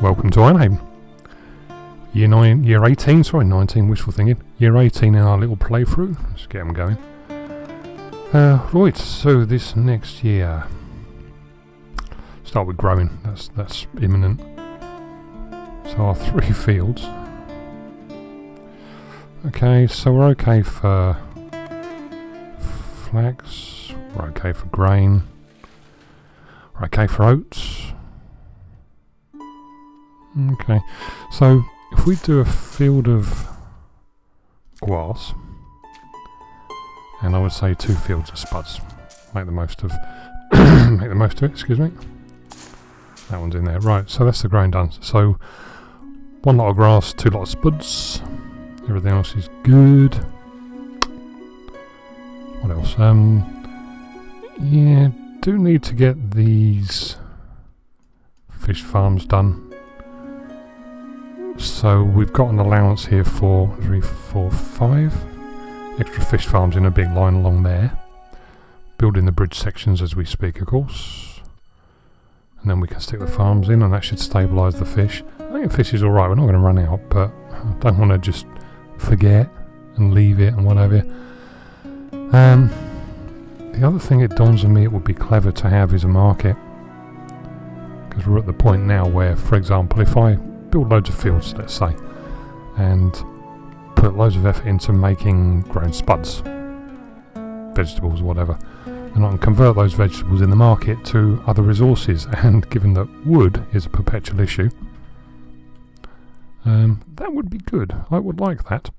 Welcome to Ironhaven. Year 18, sorry, 19, wishful thinking. Year 18 in our little playthrough. Let's get them going. Right, so this next year, start with growing. That's imminent. So our 3 fields. Okay, so we're okay for flax. We're okay for grain. We're okay for oats. Okay, so if we do a field of grass, and I would say 2 fields of spuds, make the most of it. Excuse me. That one's in there, right? So that's the grain done. So 1 lot of grass, 2 lot of spuds. Everything else is good. What else? Yeah, do need to get these fish farms done. So we've got an allowance here for 3, 4, 5 extra fish farms in a big line along there. Building the bridge sections as we speak, of course. And then we can stick the farms in and that should stabilise the fish. I think the fish is alright, we're not going to run out, but I don't want to just forget and leave it and whatever. The other thing it dawns on me it would be clever to have is a market. Because we're at the point now where, for example, if I build loads of fields, let's say, and put loads of effort into making grown spuds, vegetables, whatever, and I can convert those vegetables in the market to other resources, and given that wood is a perpetual issue, that would be good. I would like that.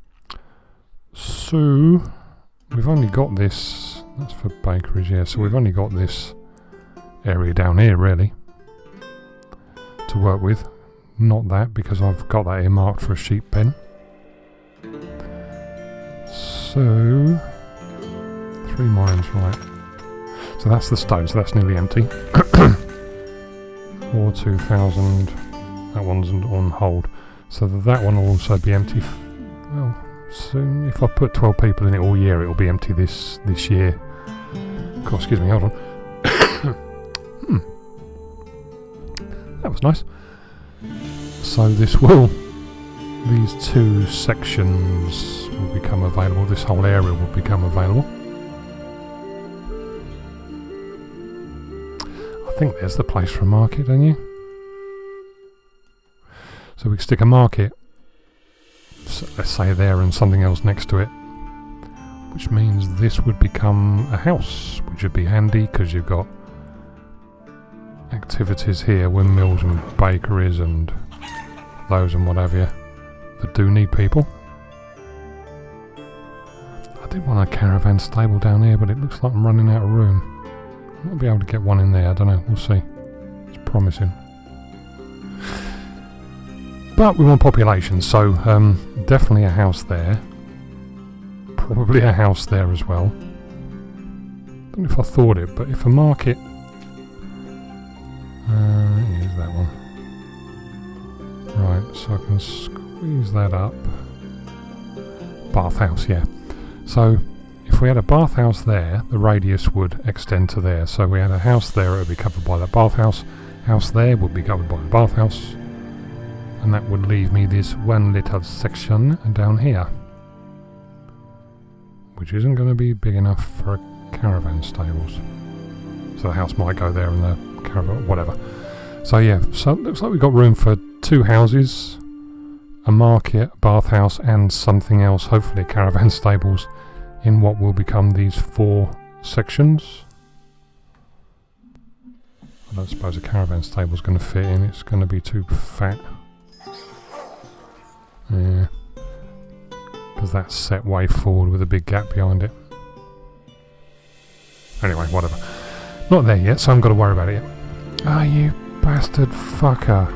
So we've only got this, that's for bakeries, yeah, so we've only got this area down here really to work with. Not that, because I've got that earmarked for a sheep pen. So 3 mines, right. So that's the stone, so that's nearly empty. 2,000. That one's on hold. So that one will also be empty. Well, soon. If I put 12 people in it all year, it will be empty this year. God, excuse me, hold on. That was nice. So these 2 sections will become available, this whole area will become available. I think there's the place for a market, don't you? So we can stick a market, so let's say there, and something else next to it. Which means this would become a house, which would be handy because you've got activities here, windmills and bakeries and those and what have you, that do need people. I did want a caravan stable down here, but it looks like I'm running out of room. I might be able to get one in there, I don't know, we'll see. It's promising. But we want population, so definitely a house there. Probably a house there as well. Don't know if I thought it, but if a market... here's that one. Right, so I can squeeze that up. Bathhouse, yeah. So if we had a bathhouse there, the radius would extend to there. So we had a house there, it would be covered by that bathhouse. House there would be covered by the bathhouse. And that would leave me this one little section down here, which isn't going to be big enough for a caravan stables. So the house might go there and the caravan, whatever. So yeah, so it looks like we've got room for 2 houses, a market, a bathhouse, and something else, hopefully caravan stables, in what will become these 4 sections. I don't suppose a caravan stable is going to fit in, it's going to be too fat. Yeah, because that's set way forward with a big gap behind it. Anyway, whatever. Not there yet, so I haven't got to worry about it yet. Ah, you bastard fucker.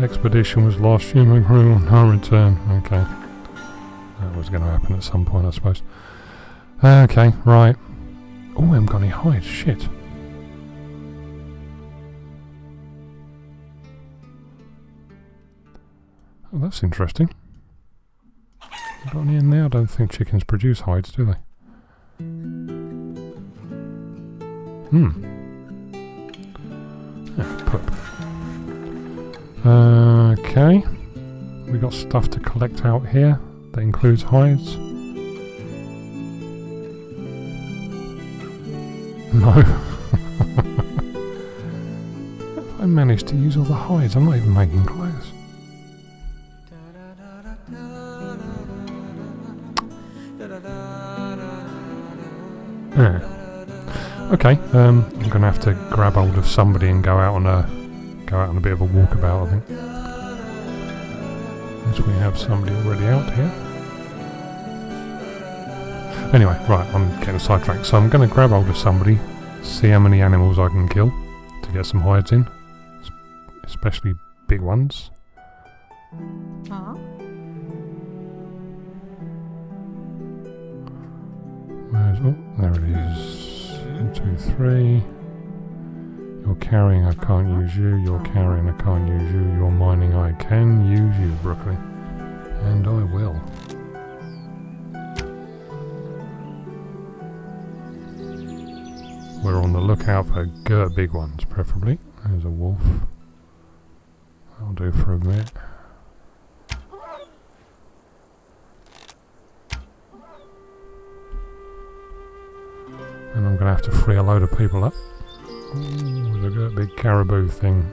Expedition was lost, human crew on no return. Okay. That was going to happen at some point, I suppose. Okay, right. Oh, I haven't got any hides, shit. Oh, that's interesting. Got any in there? I don't think chickens produce hides, do they? Yeah, put Okay. We got stuff to collect out here. That includes hides. No. I managed to use all the hides. I'm not even making clothes. Yeah. Okay. I'm gonna have to grab hold of somebody and go out on a bit of a walkabout, I think. As we have somebody already out here. Anyway, right, I'm getting sidetracked, so I'm going to grab hold of somebody, see how many animals I can kill to get some hides in, especially big ones. Oh, there it is. 1, 2, 3. You're carrying, I can't use you. You're carrying, I can't use you. You're mining, I can use you, Brooklyn. And I will. We're on the lookout for big ones, preferably. There's a wolf. That'll do for a bit. And I'm going to have to free a load of people up. Ooh, there's a big caribou thing.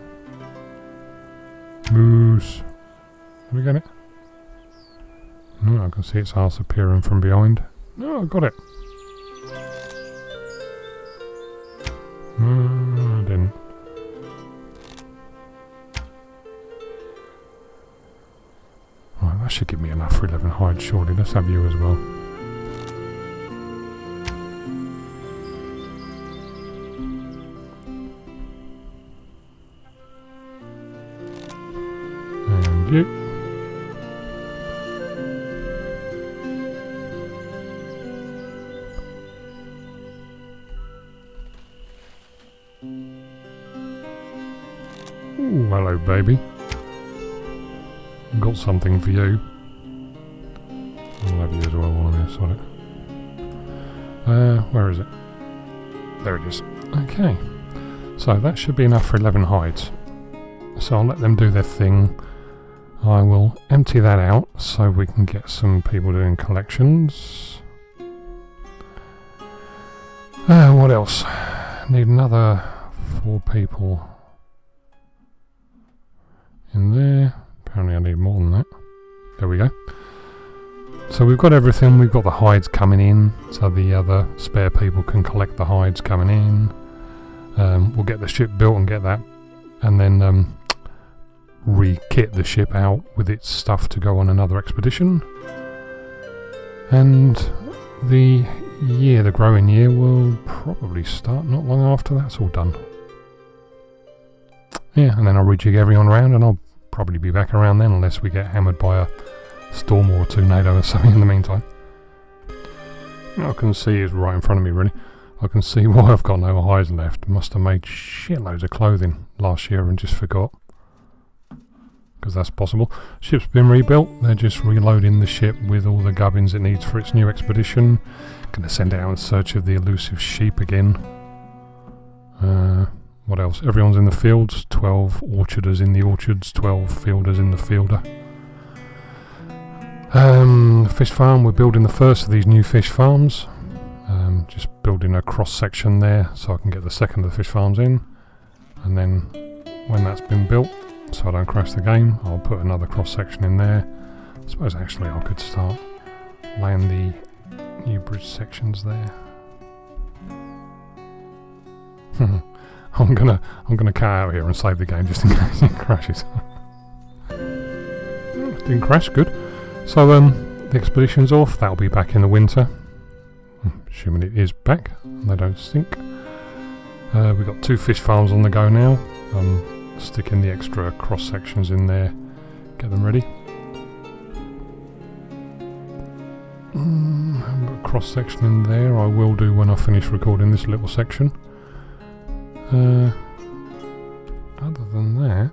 Moose. Have we got it? No, I can see its arse appearing from behind. No, I got it. No, I didn't. Right, that should give me enough for 11 hides, surely. Let's have you as well. And you. Ooh, hello, baby. Got something for you. I'll have you as well while I'm on it. Where is it? There it is. Okay. So that should be enough for 11 hides. So I'll let them do their thing. I will empty that out so we can get some people doing collections. What else? Need another 4 people in there. Apparently I need more than that. There we go. So we've got everything. We've got the hides coming in, so the other spare people can collect the hides coming in. We'll get the ship built and get that, and then re-kit the ship out with its stuff to go on another expedition. And the growing year will probably start not long after that's all done. Yeah, and then I'll rejig everyone around, and I'll probably be back around then, unless we get hammered by a storm or a tornado or something in the meantime. I can see it's right in front of me, really. I can see why I've got no hides left. Must have made shitloads of clothing last year and just forgot. Because that's possible. Ship's been rebuilt. They're just reloading the ship with all the gubbins it needs for its new expedition. Going to send it out in search of the elusive sheep again. What else? Everyone's in the fields. 12 orcharders in the orchards. 12 fielders in the fielder. Fish farm. We're building the first of these new fish farms. Just building a cross section there so I can get the second of the fish farms in. And then when that's been built, so I don't crash the game, I'll put another cross section in there. I suppose actually I could start laying the new bridge sections there. I'm gonna cut out here and save the game just in case it crashes. Didn't crash, good. So the expedition's off. That'll be back in the winter, assuming it is back. They don't stink. We've got 2 fish farms on the go now. Sticking the extra cross sections in there, get them ready. Haven't got a cross section in there. I will do when I finish recording this little section. Other than that,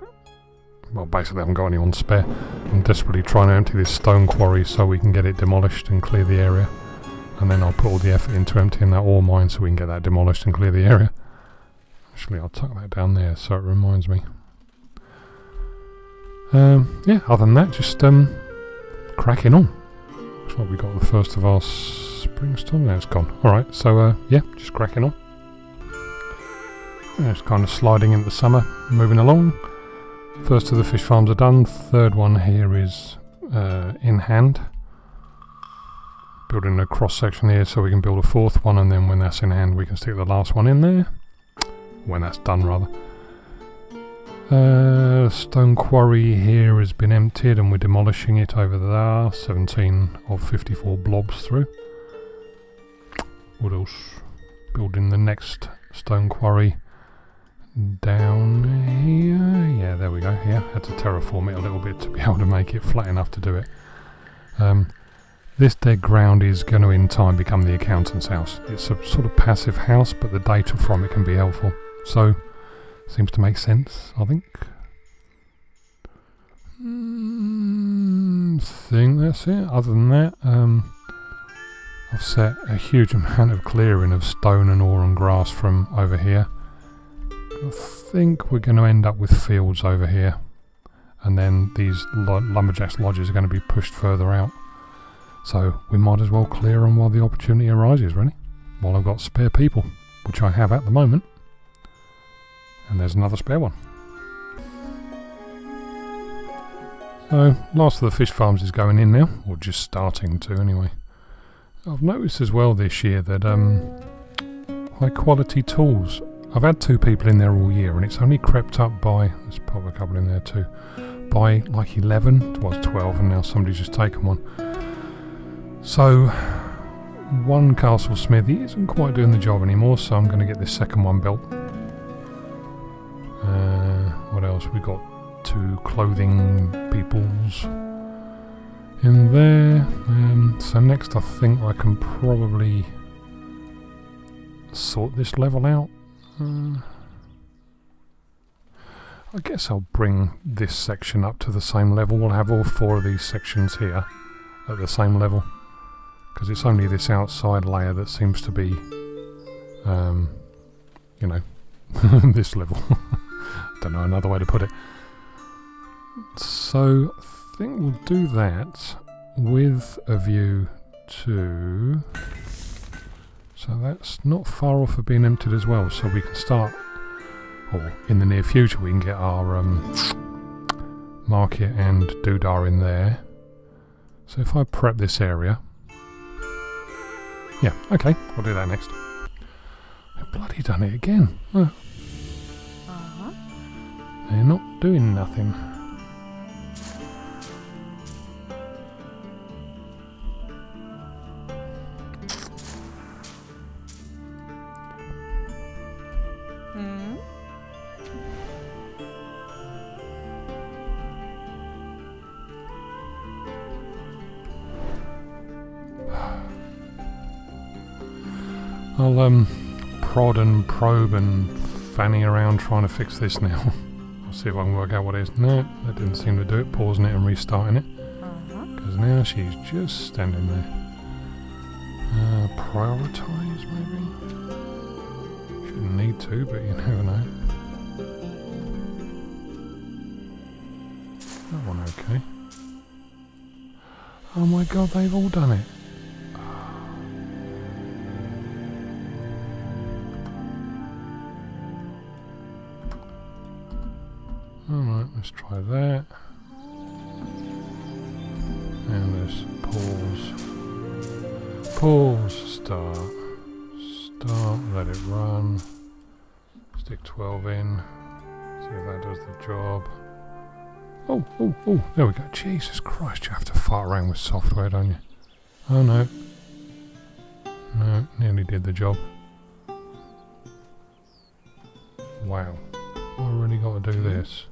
well, basically I haven't got anyone spare. I'm desperately trying to empty this stone quarry so we can get it demolished and clear the area, and then I'll put all the effort into emptying that ore mine so we can get that demolished and clear the area. Actually, I'll tuck that down there so it reminds me. Yeah, other than that, just cracking on. Looks like we got the first of our spring storm. Now it's gone. Alright, so yeah, just cracking on. Yeah, it's kind of sliding into summer, moving along. First of the fish farms are done. Third one here is in hand. Building a cross section here so we can build a fourth one, and then when that's in hand we can stick the last one in there. When that's done, rather. Stone quarry here has been emptied and we're demolishing it over there. 17 of 54 blobs through. What else? Building the next stone quarry down here. Yeah, there we go. Yeah, had to terraform it a little bit to be able to make it flat enough to do it. This dead ground is going to in time become the accountant's house. It's a sort of passive house, but the data from it can be helpful. So, seems to make sense, I think. Think that's it. Other than that, I've set a huge amount of clearing of stone and ore and grass from over here. I think we're going to end up with fields over here. And then these lumberjacks lodges are going to be pushed further out. So we might as well clear them while the opportunity arises, really. While I've got spare people, which I have at the moment. And there's another spare one. So, last of the fish farms is going in now, or just starting to anyway. I've noticed as well this year that high quality tools. I've had 2 people in there all year and it's only crept up by, let's pop a couple in there too, by like 11, it was 12 and now somebody's just taken one. So, one Castle Smithy isn't quite doing the job anymore, so I'm going to get this second one built. What else? We got 2 clothing peoples in there. So next I think I can probably sort this level out. I guess I'll bring this section up to the same level. We'll have all 4 of these sections here at the same level. Because it's only this outside layer that seems to be, you know, this level. Don't know another way to put it. So, I think we'll do that with a view to... So that's not far off of being emptied as well, so we can start, or in the near future we can get our market and doodah in there. So if I prep this area... Yeah, okay, we'll do that next. I've bloody done it again. Oh. They're not doing nothing. I'll prod and probe and fanny around trying to fix this now. I'll see if I can work out what it is. No, that didn't seem to do it. Pausing it and restarting it. Because now she's just standing there. Prioritise maybe? Shouldn't need to, but you never know. That one okay. Oh my god, they've all done it. Alright, let's try that. And let's pause. Pause, start. Start, let it run. Stick 12 in. See if that does the job. Oh, there we go. Jesus Christ, you have to fart around with software, don't you? Oh no. No, nearly did the job. Wow. I really got to do this.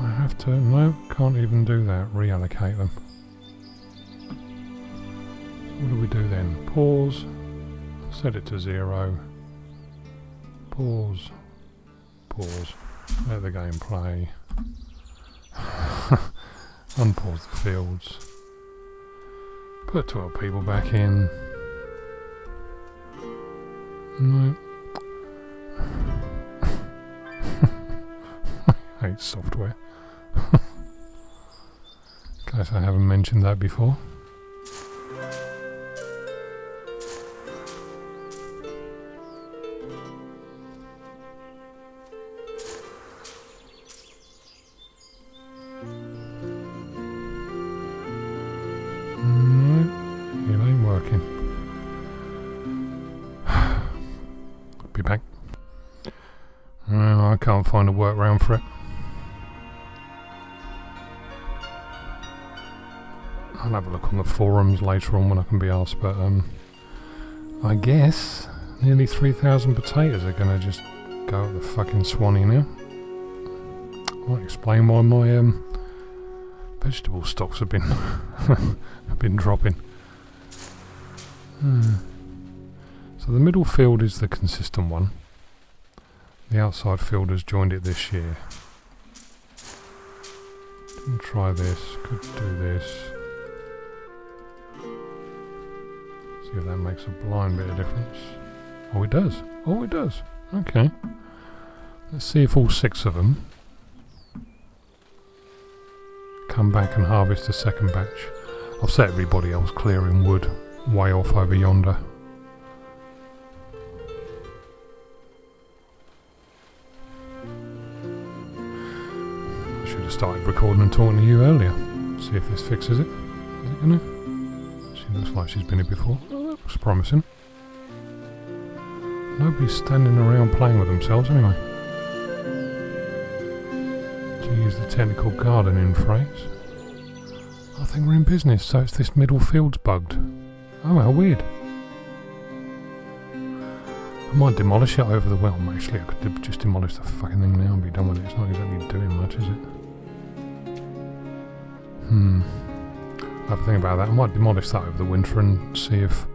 I have to... No, can't even do that. Reallocate them. What do we do then? Pause. Set it to 0. Pause. Pause. Let the game play. unpause the fields, put 12 people back in. No. I hate software. In case I haven't mentioned that before. Be back. I can't find a workaround for it. I'll have a look on the forums later on when I can be asked, but I guess nearly 3,000 potatoes are going to just go up the fucking Swanee now. Might explain why my vegetable stocks have been have been dropping. So the middle field is the consistent one. The outside field has joined it this year. Didn't try this, could do this. See if that makes a blind bit of difference. Oh, it does. Oh, it does. Okay. Let's see if all 6 of them come back and harvest the second batch. I've set everybody else clearing wood way off over yonder. I should have started recording and talking to you earlier. See if this fixes it. Is it gonna? She looks like she's been here before. Oh, that looks promising. Nobody's standing around playing with themselves anyway. To use the technical gardening phrase. I think we're in business, so it's this middle field's bugged. Oh, how weird. I might demolish it over the well. Actually, I could just demolish the fucking thing now and be done with it. It's not exactly doing much, is it? I'll have a think about that. I might demolish that over the winter and see if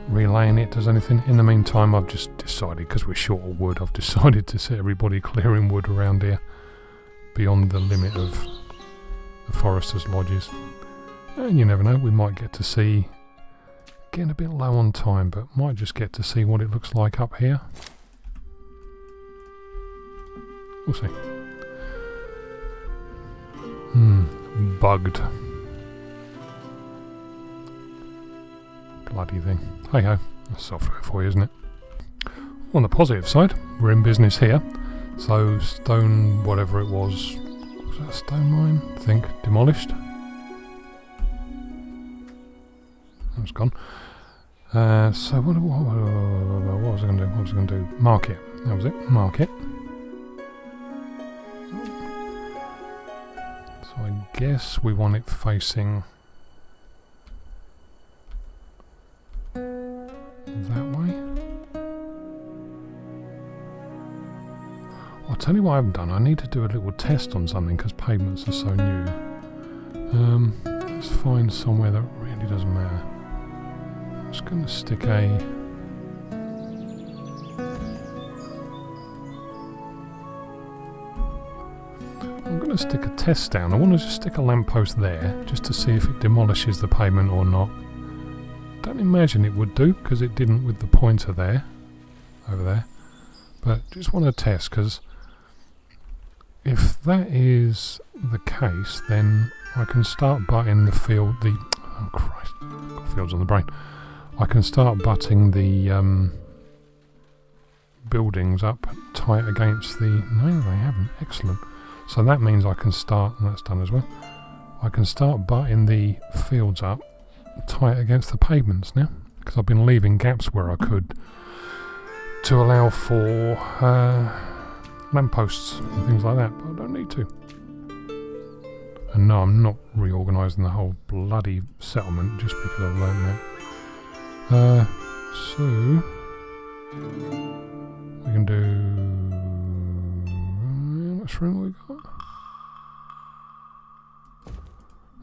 relaying it does anything. In the meantime, I've just decided, because we're short of wood, I've decided to set everybody clearing wood around here beyond the limit of the foresters' lodges. And you never know, we might get to see, getting a bit low on time, but might just get to see what it looks like up here. We'll see. Bugged. Bloody thing. Hey ho, that's software for you, isn't it? On the positive side, we're in business here. So stone, whatever it was that a stone mine? I think demolished. That's gone. So what was I going to do? What was I going to do? Market. That was it. Market. So I guess we want it facing that way. I'll tell you what I haven't done. I need to do a little test on something because pavements are so new. Let's find somewhere that really doesn't matter. I'm just going to stick a... I'm going to stick a test down. I want to just stick a lamppost there just to see if it demolishes the pavement or not. Don't imagine it would do because it didn't with the pointer there, over there. But just want to test because if that is the case, then I can start butting the field, oh Christ, I've got fields on the brain. I can start butting the buildings up tight against the, no they haven't, excellent. So that means I can start, and that's done as well, I can start butting the fields up tight against the pavements now, because I've been leaving gaps where I could to allow for lampposts and things like that, but I don't need to. And no, I'm not reorganising the whole bloody settlement just because I've learned that. So we can do, how much room have we got?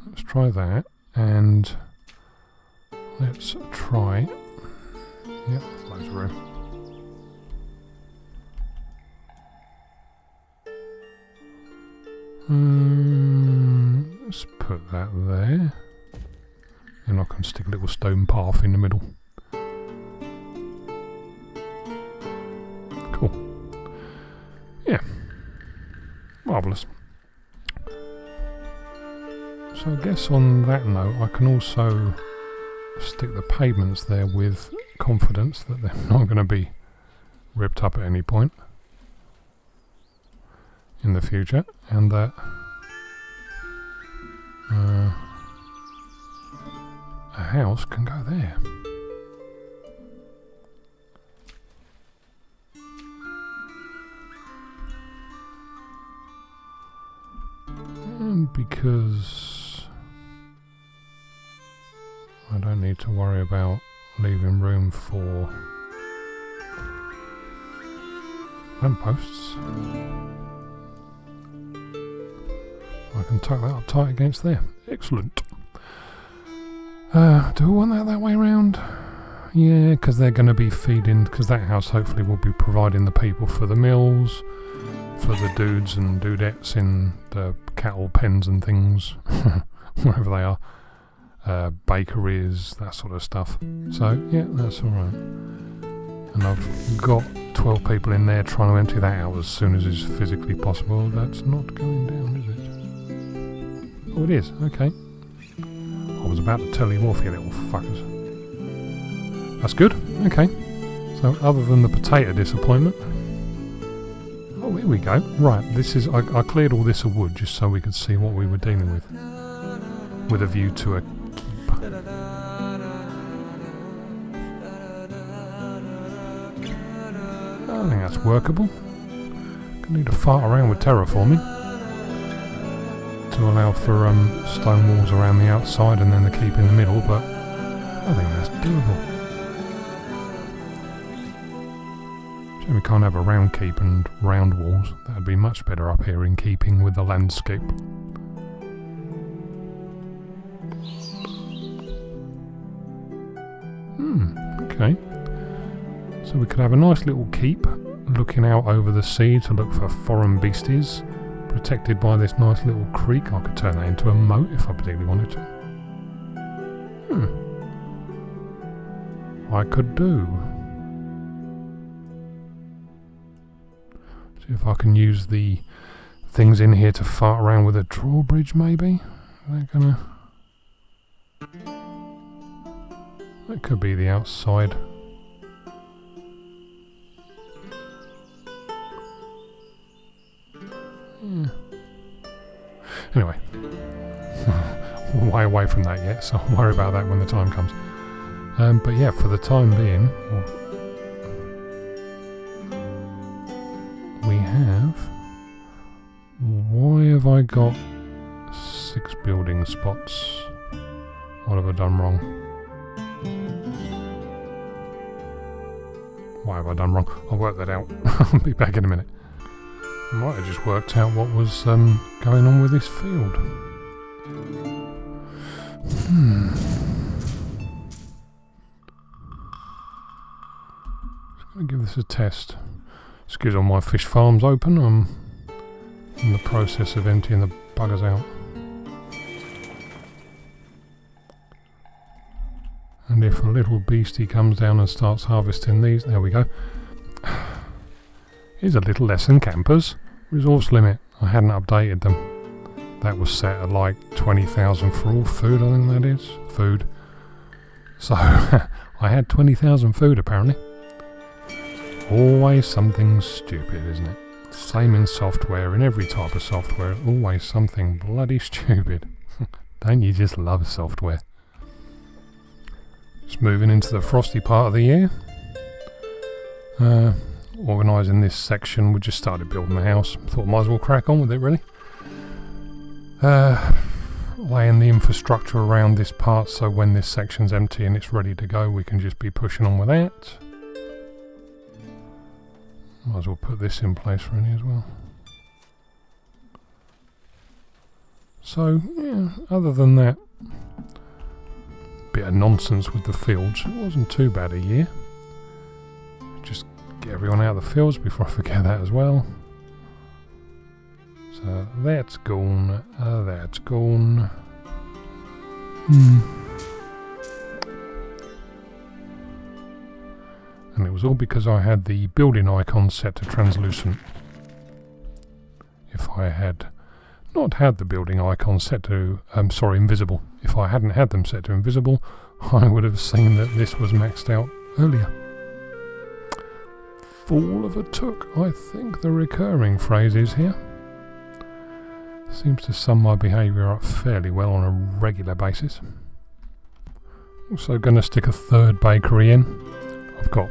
Let's try that, and let's try, yep, loads of room. Let's put that there. And I can stick a little stone path in the middle. Cool. Yeah. Marvellous. So I guess on that note, I can also stick the pavements there with confidence that they're not going to be ripped up at any point in the future, and that a house can go there. And because I don't need to worry about leaving room for lampposts, I can tuck that up tight against there. Excellent. Do I want that way round? Yeah, because they're going to be feeding, because that house hopefully will be providing the people for the mills, for the dudes and dudettes in the cattle pens and things, wherever they are, bakeries, that sort of stuff. So, yeah, that's alright. And I've got 12 people in there trying to empty that out as soon as is physically possible. That's not going down, is it? Oh, it is. Okay. I was about to tell you off, you little fuckers. That's good. Okay. So, other than the potato disappointment... Oh, here we go. Right, this is... I cleared all this of wood just so we could see what we were dealing with a view to a keep. I think that's workable. Gonna need to fart around with terraforming to allow for stone walls around the outside and then the keep in the middle, but I think that's doable. So we can't have a round keep and round walls. That would be much better up here in keeping with the landscape. Okay. So we could have a nice little keep looking out over the sea to look for foreign beasties, protected by this nice little creek. I could turn that into a moat if I particularly wanted to. I could do. See if I can use the things in here to fart around with a drawbridge, maybe? That could be the outside. Yeah. Anyway, we're way away from that yet, so I'll worry about that when the time comes. But yeah, for the time being, we have... Why have I got 6 building spots? What have I done wrong? Why have I done wrong? I'll work that out. I'll be back in a minute. I might have just worked out what was going on with this field. Just going to give this a test. Excuse all my fish farms open. I'm in the process of emptying the buggers out. And if a little beastie comes down and starts harvesting these, there we go. Here's a little lesson, campers. Resource limit. I hadn't updated them. That was set at like 20,000 for all food, I think that is. Food. So, I had 20,000 food apparently. Always something stupid, isn't it? Same in software, in every type of software. Always something bloody stupid. Don't you just love software? Just moving into the frosty part of the year. Organising this section. We just started building the house. Thought might as well crack on with it, really. Laying the infrastructure around this part so when this section's empty and it's ready to go, we can just be pushing on with that. Might as well put this in place for any as well. So, yeah, other than that bit of nonsense with the fields, it wasn't too bad a year. Just get everyone out of the fields before I forget that as well. So So that's gone. That's gone. And it was all because I had the building icon set to translucent. If I had not had the building icon set to, invisible. If I hadn't had them set to invisible, I would have seen that this was maxed out earlier. Fool of a took, I think the recurring phrase is here. Seems to sum my behaviour up fairly well on a regular basis. Also going to stick a third bakery in. I've got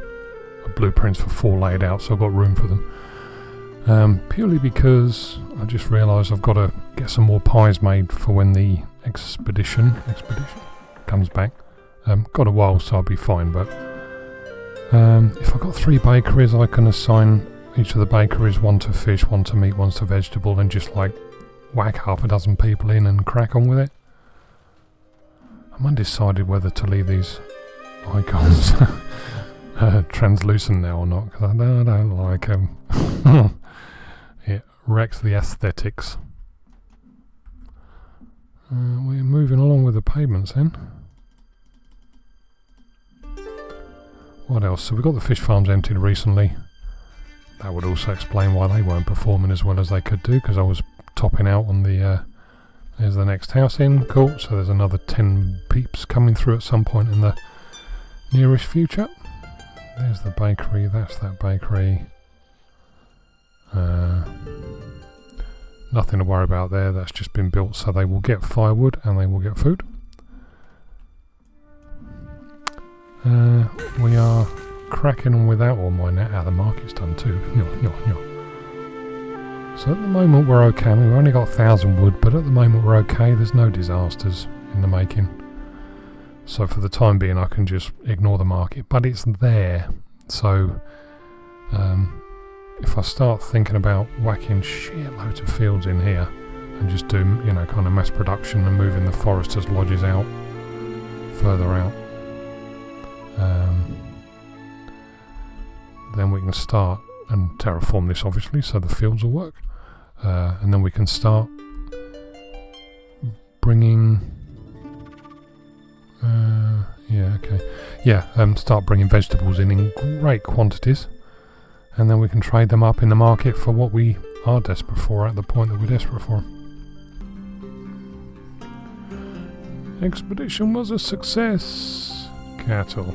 blueprints for 4 laid out, so I've got room for them. Purely because I just realised I've got to get some more pies made for when the expedition comes back. Got a while, so I'll be fine, but if I've got 3 bakeries, I can assign each of the bakeries, 1 to fish, 1 to meat, 1 to vegetable, and just like whack half a dozen people in and crack on with it. I'm undecided whether to leave these icons translucent now or not, because I don't like them. It wrecks the aesthetics. We're moving along with the pavements then. What else? So we got the fish farms emptied recently. That would also explain why they weren't performing as well as they could do, because I was topping out on the there's the next house in. Cool, so there's another 10 peeps coming through at some point in the nearest future. There's the bakery, that's that bakery. Nothing to worry about there, that's just been built, so they will get firewood and they will get food. We are cracking on without all mine now. The market's done too. So at the moment we're okay. We've only got 1,000 wood, but at the moment we're okay. There's no disasters in the making. So for the time being I can just ignore the market, but it's there. So if I start thinking about whacking shitloads of fields in here and just do, kind of mass production and moving the foresters' lodges out, further out, then we can start and terraform this obviously so the fields will work, and then we can start bringing start bringing vegetables in great quantities, and then we can trade them up in the market for what we are desperate for at the point that we're desperate for. Expedition was a success. Cattle.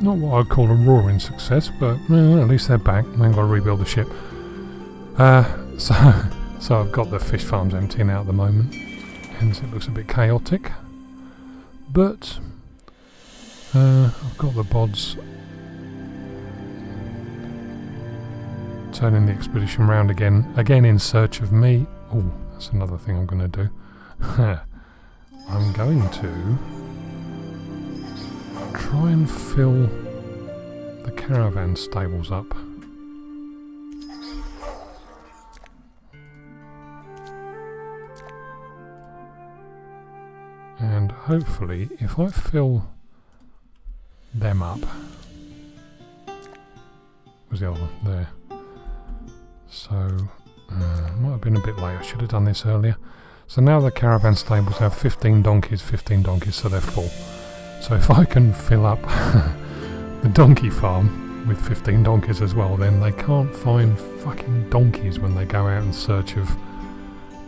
Not what I'd call a roaring success, but at least they're back. We ain't got to rebuild the ship. So I've got the fish farms emptying out at the moment, hence it looks a bit chaotic. But I've got the bods turning the expedition round again in search of me. Oh, that's another thing I'm going to do. I'm going to try and fill the caravan stables up. And hopefully, if I fill them up... Where's the other one? There. So, might have been a bit late. I should have done this earlier. So now the caravan stables have 15 donkeys, so they're full. So if I can fill up the donkey farm with 15 donkeys as well, then they can't find fucking donkeys when they go out in search of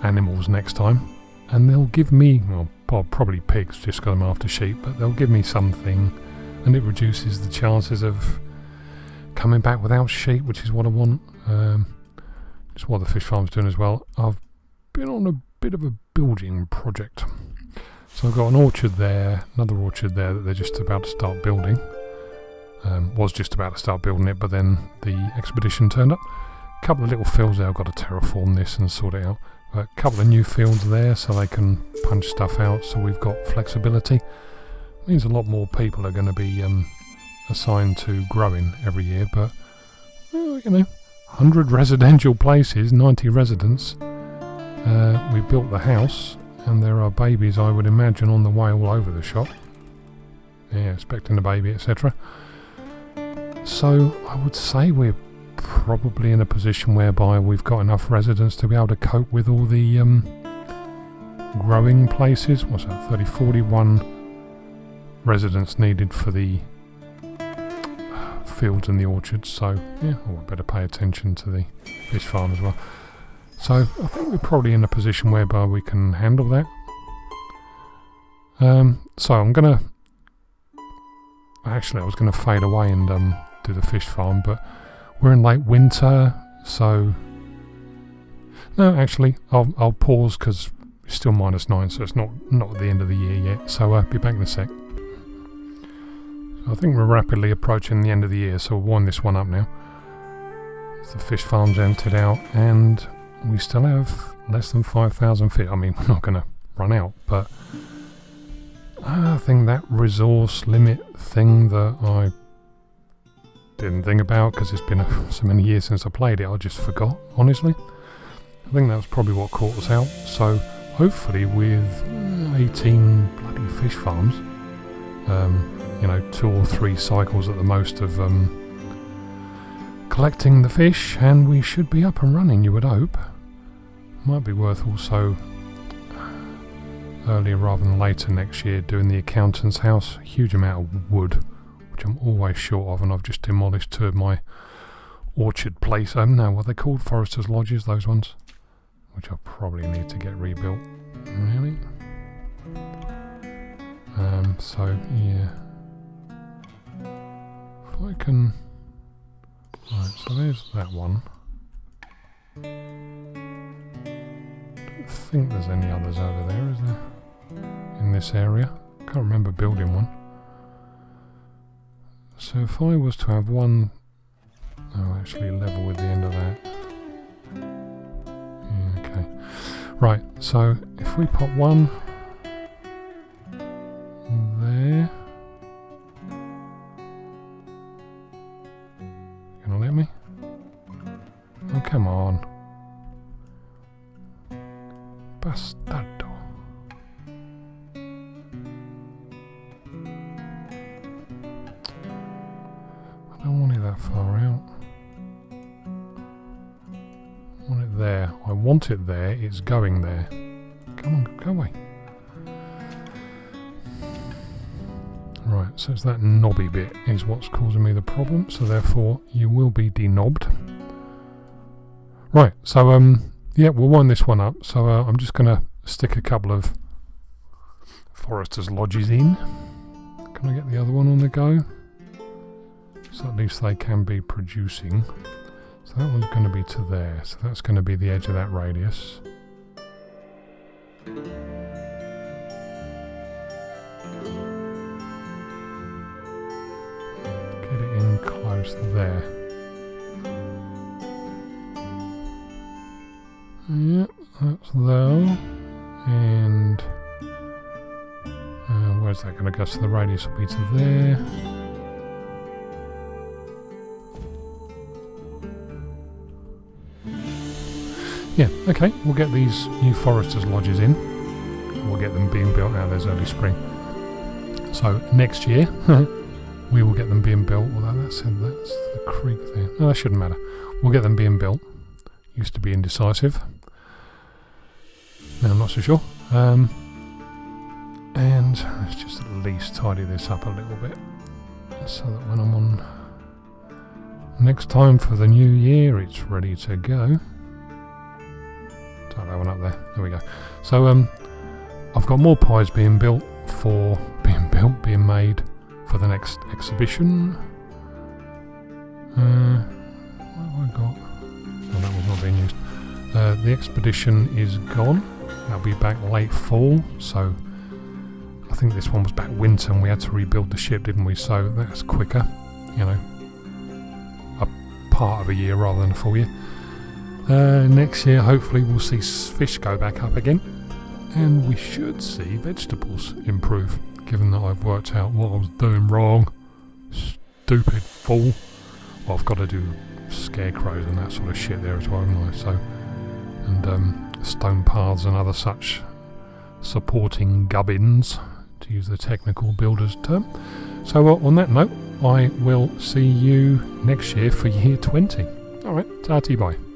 animals next time. And they'll give me, well, probably pigs just because I'm after sheep, but they'll give me something, and it reduces the chances of coming back without sheep, which is what I want. It's what the fish farm's doing as well. I've been on a bit of a building project. So I've got an orchard there, another orchard there that they're just about to start building. Was just about to start building it, but then the expedition turned up. A couple of little fields there, I've got to terraform this and sort it out. A couple of new fields there so they can punch stuff out, so we've got flexibility. Means a lot more people are going to be assigned to growing every year, but, well, 100 residential places, 90 residents. We built the house, and there are babies, I would imagine, on the way all over the shop. Yeah, expecting a baby, etc. So I would say we're probably in a position whereby we've got enough residents to be able to cope with all the growing places. What's that? 30, 41 residents needed for the fields and the orchards. So yeah, we better pay attention to the fish farm as well. So I think we're probably in a position whereby we can handle that. So I'm gonna actually I was gonna fade away and do the fish farm, but we're in late winter, so no, actually I'll pause because it's still -9, so it's not at the end of the year yet. So be back in a sec. So I think we're rapidly approaching the end of the year, so we'll wind this one up now. The fish farm's emptied out, and we still have less than 5,000 fish. I mean, we're not going to run out, but I think that resource limit thing that I didn't think about because it's been so many years since I played it, I just forgot, honestly. I think that was probably what caught us out. So hopefully with 18 bloody fish farms, 2 or 3 cycles at the most of collecting the fish, and we should be up and running, you would hope. Might be worth also earlier rather than later next year doing the accountant's house. Huge amount of wood, which I'm always short of, and I've just demolished 2 of my orchard place. No, what are they called? Foresters' lodges, those ones, which I probably need to get rebuilt. Really? So yeah, if I can. Right, so there's that one. Don't think there's any others over there, is there? In this area, can't remember building one. So if I was to have one, actually level with the end of that. Yeah, okay. Right, so if we put one there. Gonna let me? Oh, come on. Bastardo. I don't want it that far out. I want it there. I want it there. It's going there. Come on, go away. Right, so it's that knobby bit is what's causing me the problem, so therefore you will be denobbed. Right, so yeah, we'll wind this one up. So I'm just going to stick a couple of foresters' lodges in. Can I get the other one on the go? So at least they can be producing. So that one's going to be to there, so that's going to be the edge of that radius. Get it in close there. Yep, that's there. And where's that going to go? So the radius will be to there. Yeah, okay, we'll get these new foresters' lodges in. We'll get them being built now. There's early spring. So next year, we will get them being built. Although that's the creek there. No, that shouldn't matter. We'll get them being built. Used to be indecisive. Now I'm not so sure. And let's just at least tidy this up a little bit, so that when I'm on next time for the new year, it's ready to go. Type that one up there. There we go. So I've got more pies being made for the next exhibition. What have I got? Oh, that was not being used. The expedition is gone. That'll be back late fall. So I think this one was back winter, and we had to rebuild the ship, didn't we? So that's quicker. You know, a part of a year rather than a full year. Next year, hopefully, we'll see fish go back up again, and we should see vegetables improve, given that I've worked out what I was doing wrong. Stupid fool. Well, I've got to do scarecrows and that sort of shit there as well, haven't I? So, and stone paths and other such supporting gubbins, to use the technical builder's term. So on that note, I will see you next year for year 20. Alright, ta-ti bye.